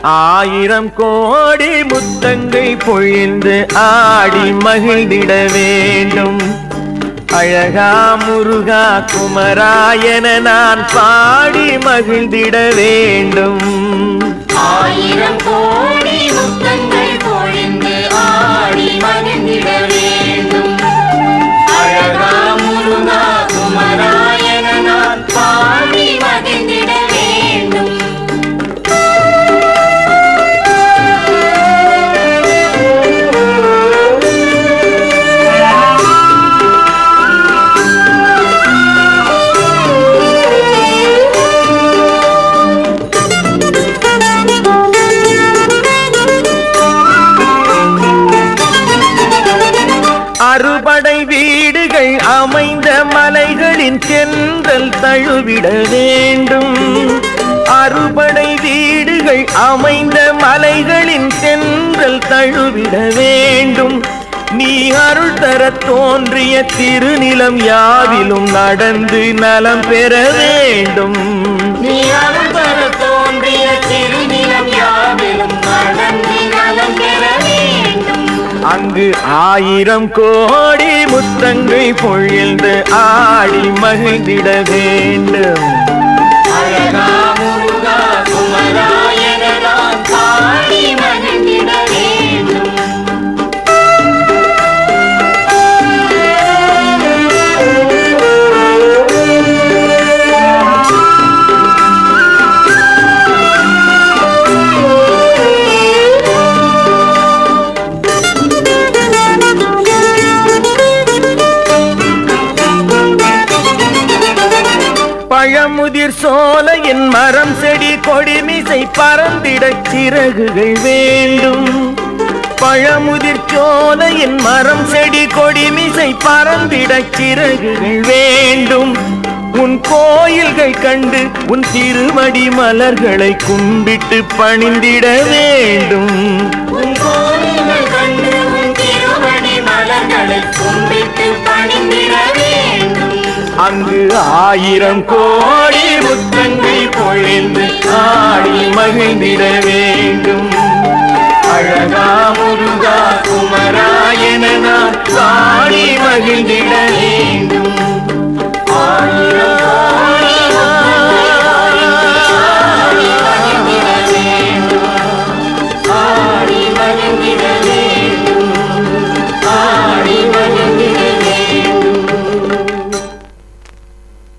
ஆயிரம் கோடி முத்தங்கை பொழிந்து ஆடி மகிழ்ந்திட வேண்டும். அழகா முருகா குமராயன நான் பாடி மகிழ்ந்திட வேண்டும். ஆயிரம் கோடி முத்தங்கள் பொழிந்து ஆடி மகிழ்ந்திட வேண்டும். அழகா முருகா குமராயன நான் பாடி மகிழ்ந்திட வேண்டும். அறுபடை வீடுகள் அமைந்த மலைகளின் தென்றல் தழுவிட வேண்டும். அறுபடை வீடுகள் அமைந்த மலைகளின் தென்றல் தழுவிட வேண்டும். நீ அருள் தர தோன்றிய திருநிலம் யாவிலும் நடந்து நலம் பெற வேண்டும். நீ அருள் தர தோன்றிய திருநிலம் யாவிலும் நடந்து நலம் பெற வேண்டும். அங்கு ஆயிரம் கோடி முத்தங்கை பொழிந்து ஆடி மகிழ்ந்திட வேண்டும். அழகா முருகா குமராயன நான் பாடி மகிழ்ந்திட வேண்டும். பழமுதிர் சோலையின் மரம் செடி கொடிமிசை பறந்திடச் சிறகுகள் வேண்டும். பழமுதிர் சோலையின் மரம் செடி கொடிமிசை பறந்திடச் சிறகுகள் வேண்டும். உன் கோயில்கள் கண்டு உன் திருமடி மலர்களை கும்பிட்டு பணிந்திட வேண்டும். உன் கோயில்கள் கண்டு உன் திருமடி மலர்களை கும்பிட்டு பணிந்திட வேண்டும். அங்கு ஆயிரம் கோடி முத்தங்கை பொழிந்து ஆடி மகிழ்ந்திட வேண்டும். அழகா முருகா குமராயன நான் பாடி மகிழ்ந்திட வேண்டும்.